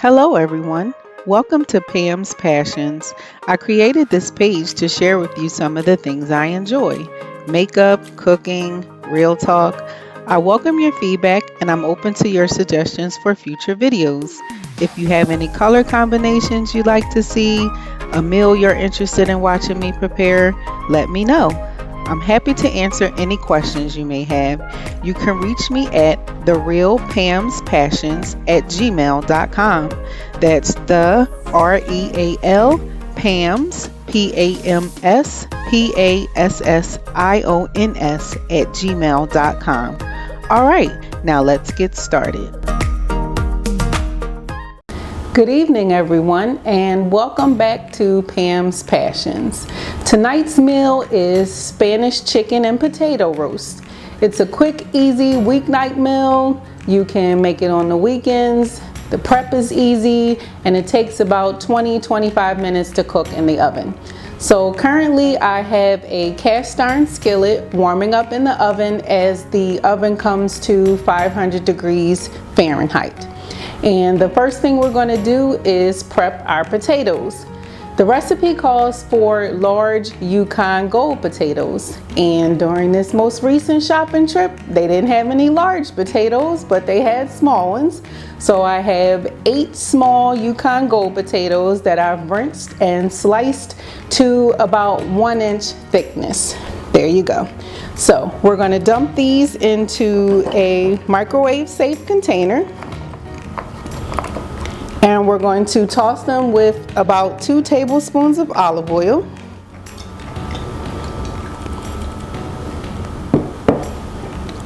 Hello everyone, welcome to Pam's Passions. I created this page to share with you some of the things I enjoy. Makeup, cooking, real talk. I welcome your feedback and I'm open to your suggestions for future videos. If you have any color combinations you'd like to see, a meal you're interested in watching me prepare, let me know. I'm happy to answer any questions you may have. You can reach me at therealpamspassions@gmail.com. That's the REAL Pams PAMSPASSIONS@gmail.com. All right, now let's get started. Good evening, everyone, and welcome back to Pam's Passions. Tonight's meal is Spanish chicken and potato roast. It's a quick, easy weeknight meal. You can make it on the weekends. The prep is easy, and it takes about 20-25 minutes to cook in the oven. So currently I have a cast iron skillet warming up in the oven as the oven comes to 500 degrees Fahrenheit. And the first thing we're going to do is prep our potatoes. The recipe calls for large Yukon gold potatoes, and during this most recent shopping trip they didn't have any large potatoes, but they had small ones. So I have 8 small Yukon gold potatoes that I've rinsed and sliced to about 1-inch thickness. There you go. So we're going to dump these into a microwave safe container. And we're going to toss them with about 2 tablespoons of olive oil,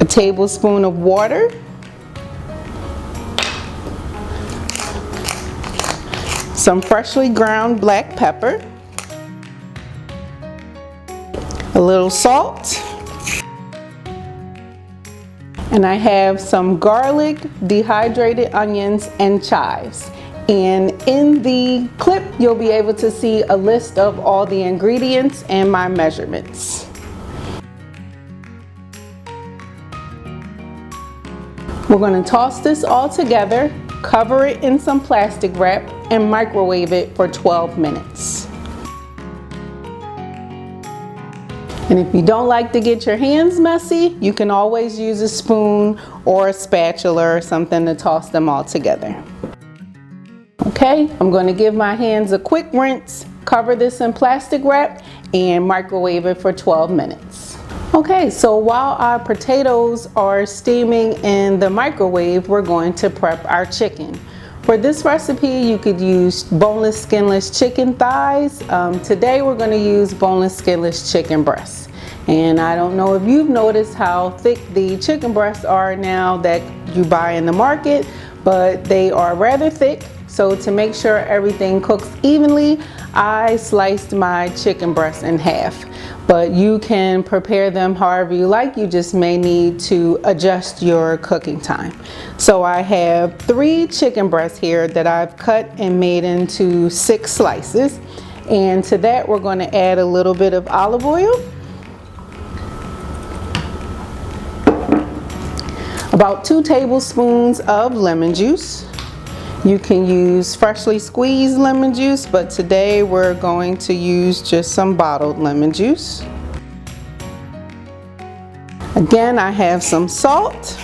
a tablespoon of water, some freshly ground black pepper, a little salt, and I have some garlic, dehydrated onions, and chives. And in the clip, you'll be able to see a list of all the ingredients and my measurements. We're going to toss this all together, cover it in some plastic wrap, and microwave it for 12 minutes. And if you don't like to get your hands messy, you can always use a spoon or a spatula or something to toss them all together. Okay, I'm going to give my hands a quick rinse, cover this in plastic wrap, and microwave it for 12 minutes. Okay, so while our potatoes are steaming in the microwave, we're going to prep our chicken. For this recipe, you could use boneless, skinless chicken thighs. Today we're going to use boneless, skinless chicken breasts. And I don't know if you've noticed how thick the chicken breasts are now that you buy in the market, but they are rather thick. So to make sure everything cooks evenly, I sliced my chicken breasts in half. But you can prepare them however you like. You just may need to adjust your cooking time. So I have 3 chicken breasts here that I've cut and made into 6 slices. And to that we're going to add a little bit of olive oil, about 2 tablespoons of lemon juice. You can use freshly squeezed lemon juice, but today we're going to use just some bottled lemon juice. Again, I have some salt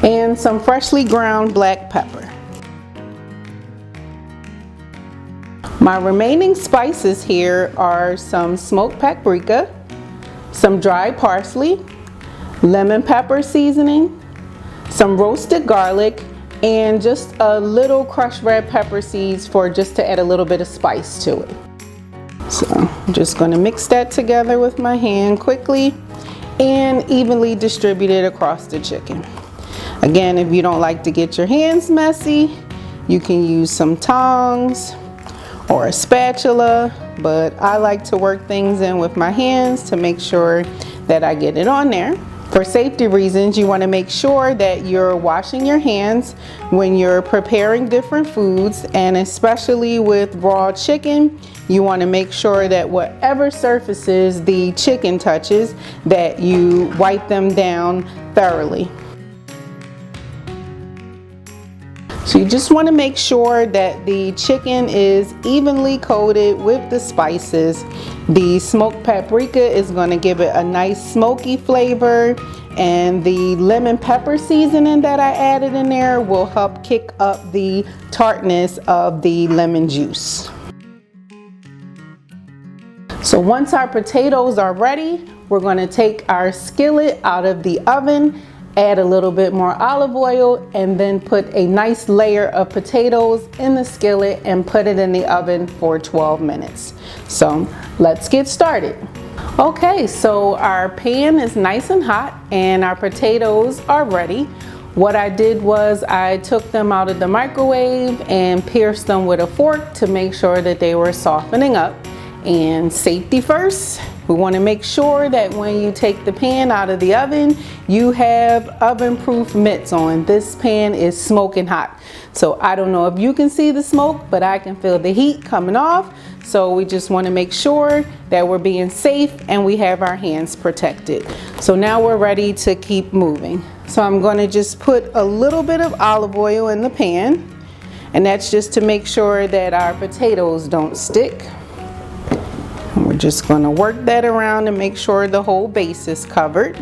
and some freshly ground black pepper. My remaining spices here are some smoked paprika, some dried parsley, lemon pepper seasoning, some roasted garlic, and just a little crushed red pepper seeds just to add a little bit of spice to it. So I'm just going to mix that together with my hand quickly and evenly distribute it across the chicken. Again, if you don't like to get your hands messy, you can use some tongs or a spatula, but I like to work things in with my hands to make sure that I get it on there. For safety reasons, you want to make sure that you're washing your hands when you're preparing different foods, and especially with raw chicken, you want to make sure that whatever surfaces the chicken touches, that you wipe them down thoroughly. So you just want to make sure that the chicken is evenly coated with the spices. The smoked paprika is going to give it a nice smoky flavor, and the lemon pepper seasoning that I added in there will help kick up the tartness of the lemon juice. So once our potatoes are ready, we're going to take our skillet out of the oven, add a little bit more olive oil, and then put a nice layer of potatoes in the skillet and put it in the oven for 12 minutes. So let's get started. Okay, so our pan is nice and hot and our potatoes are ready. What I did was I took them out of the microwave and pierced them with a fork to make sure that they were softening up. And safety first, we want to make sure that when you take the pan out of the oven, you have oven-proof mitts on. This pan is smoking hot. So I don't know if you can see the smoke, but I can feel the heat coming off. So we just want to make sure that we're being safe and we have our hands protected. So now we're ready to keep moving. So I'm going to just put a little bit of olive oil in the pan, and that's just to make sure that our potatoes don't stick. And we're just going to work that around and make sure the whole base is covered.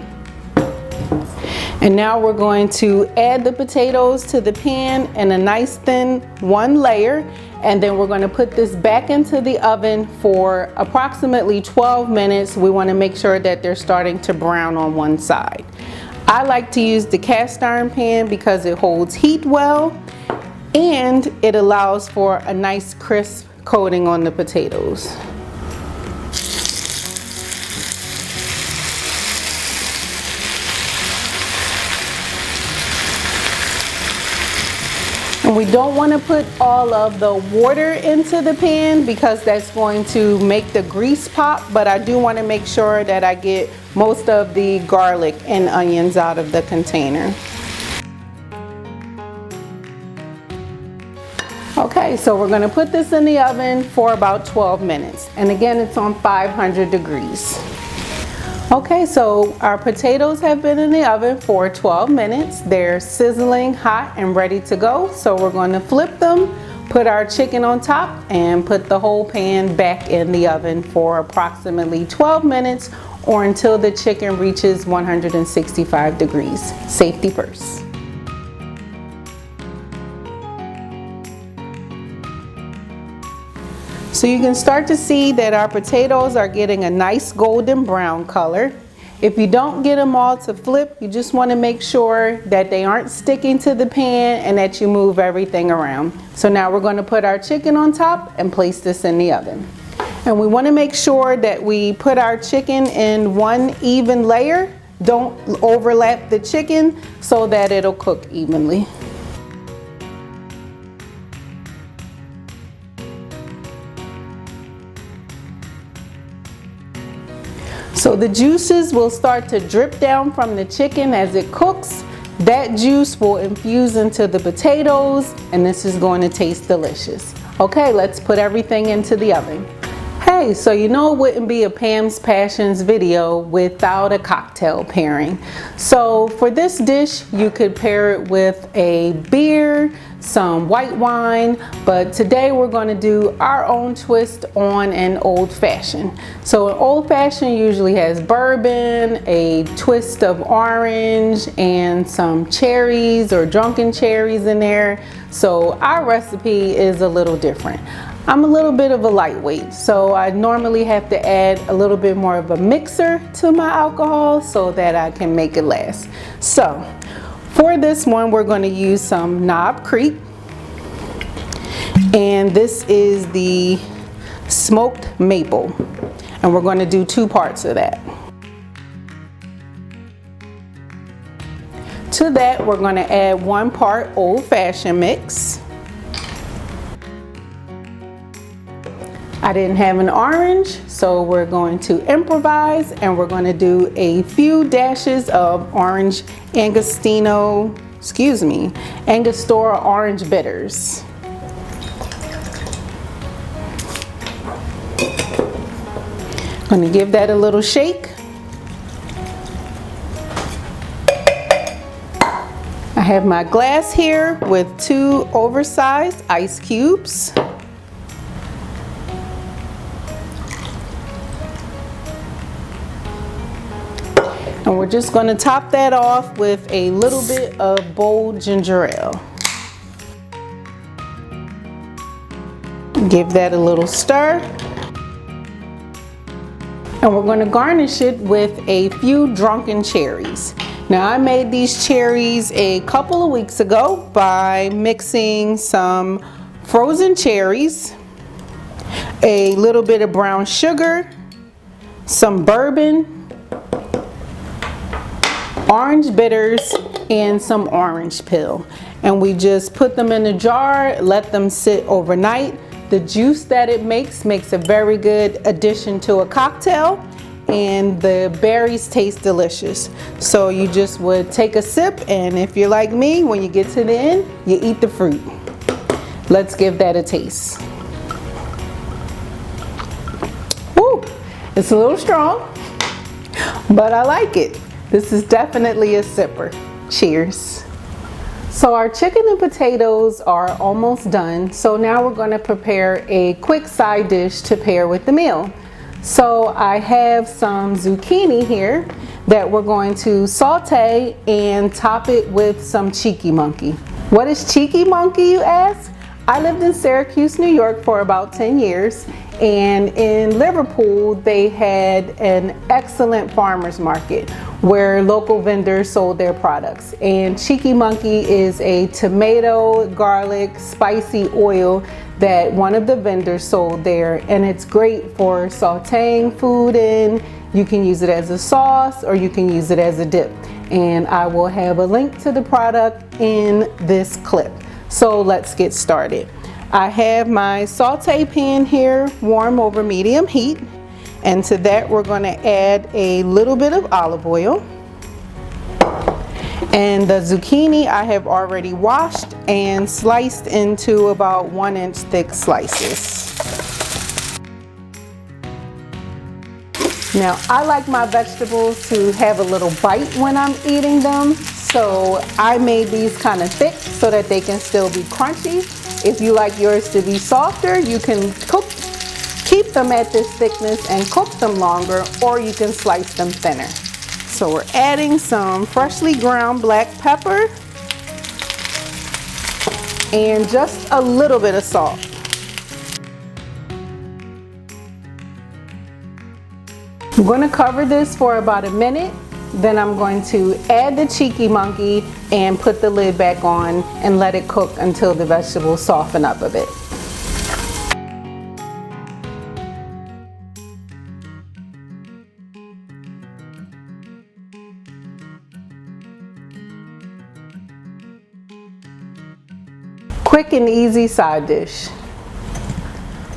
And now we're going to add the potatoes to the pan in a nice thin one layer, and then we're going to put this back into the oven for approximately 12 minutes. We want to make sure that they're starting to brown on one side. I like to use the cast iron pan because it holds heat well and it allows for a nice crisp coating on the potatoes. And we don't want to put all of the water into the pan because that's going to make the grease pop, but I do want to make sure that I get most of the garlic and onions out of the container. Okay, so we're going to put this in the oven for about 12 minutes. And again, it's on 500 degrees. Okay, so our potatoes have been in the oven for 12 minutes. They're sizzling hot and ready to go. So we're going to flip them, put our chicken on top, and put the whole pan back in the oven for approximately 12 minutes or until the chicken reaches 165 degrees. Safety first. So you can start to see that our potatoes are getting a nice golden brown color. If you don't get them all to flip, you just want to make sure that they aren't sticking to the pan and that you move everything around. So now we're going to put our chicken on top and place this in the oven. And we want to make sure that we put our chicken in one even layer. Don't overlap the chicken so that it'll cook evenly. So the juices will start to drip down from the chicken as it cooks. That juice will infuse into the potatoes and this is going to taste delicious. Okay, let's put everything into the oven. Hey, so you know it wouldn't be a Pam's Passions video without a cocktail pairing. So for this dish, you could pair it with a beer, some white wine, but today we're going to do our own twist on an old fashioned. So an old fashioned usually has bourbon, a twist of orange, and some cherries or drunkin cherries in there. So our recipe is a little different. I'm a little bit of a lightweight, so I normally have to add a little bit more of a mixer to my alcohol so that I can make it last. So for this one, we're going to use some Knob Creek, and this is the smoked maple, and we're going to do 2 parts of that. To that, we're going to add 1 part old fashioned mix. I didn't have an orange, so we're going to improvise and we're going to do a few dashes of orange Angostura orange bitters. I'm going to give that a little shake. I have my glass here with 2 oversized ice cubes. And we're just going to top that off with a little bit of bold ginger ale. Give that a little stir. And we're going to garnish it with a few drunkin cherries. Now I made these cherries a couple of weeks ago by mixing some frozen cherries, a little bit of brown sugar, some bourbon, orange bitters, and some orange peel. And we just put them in a jar, let them sit overnight. The juice that it makes a very good addition to a cocktail, and the berries taste delicious. So you just would take a sip, and if you're like me, when you get to the end, you eat the fruit. Let's give that a taste. Ooh, it's a little strong, but I like it. This is definitely a sipper. Cheers. So our chicken and potatoes are almost done. So now we're going to prepare a quick side dish to pair with the meal. So I have some zucchini here that we're going to saute and top it with some cheeky monkey. What is cheeky monkey, you ask? I lived in Syracuse, New York for about 10 years, and in Liverpool they had an excellent farmers market where local vendors sold their products. And cheeky monkey is a tomato, garlic, spicy oil that one of the vendors sold there, and it's great for sauteing food in. You can use it as a sauce or you can use it as a dip. And I will have a link to the product in this clip. So let's get started. I have my saute pan here warm over medium heat, and to that we're going to add a little bit of olive oil. And the zucchini I have already washed and sliced into about 1-inch thick slices. Now I like my vegetables to have a little bite when I'm eating them, so I made these kind of thick so that they can still be crunchy. If you like yours to be softer, you can keep them at this thickness and cook them longer, or you can slice them thinner. So we're adding some freshly ground black pepper and just a little bit of salt. I'm going to cover this for about a minute. Then I'm going to add the cheeky monkey and put the lid back on and let it cook until the vegetables soften up a bit. Quick and easy side dish.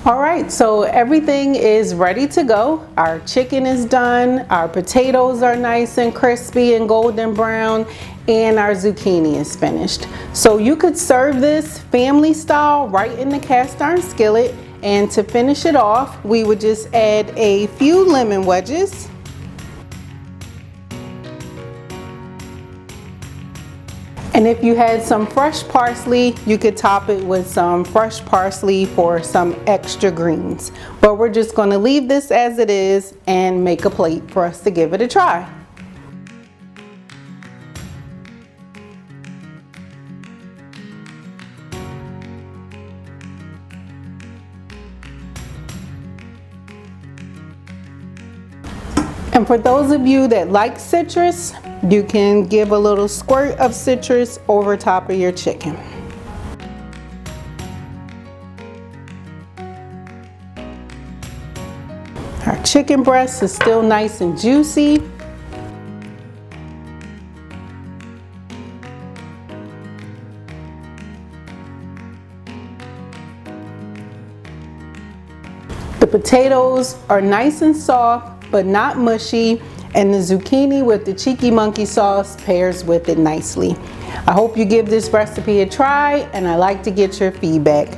All right, so everything is ready to go. Our chicken is done, our potatoes are nice and crispy and golden brown, and our zucchini is finished. So you could serve this family style right in the cast iron skillet, and to finish it off, we would just add a few lemon wedges. And if you had some fresh parsley, you could top it with some fresh parsley for some extra greens. But we're just going to leave this as it is and make a plate for us to give it a try. And for those of you that like citrus, you can give a little squirt of citrus over top of your chicken. Our chicken breast is still nice and juicy. The potatoes are nice and soft, but not mushy, and the zucchini with the cheeky monkey sauce pairs with it nicely. I hope you give this recipe a try, and I like to get your feedback.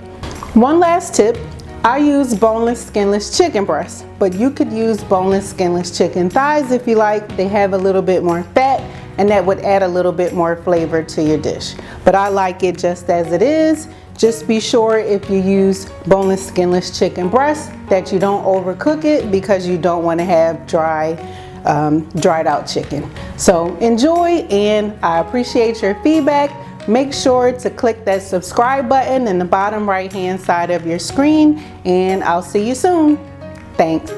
One last tip, I use boneless, skinless chicken breasts, but you could use boneless, skinless chicken thighs if you like. They have a little bit more fat and that would add a little bit more flavor to your dish. But I like it just as it is. Just be sure if you use boneless, skinless chicken breast that you don't overcook it, because you don't want to have dried out chicken. So enjoy, and I appreciate your feedback. Make sure to click that subscribe button in the bottom right hand side of your screen, and I'll see you soon. Thanks.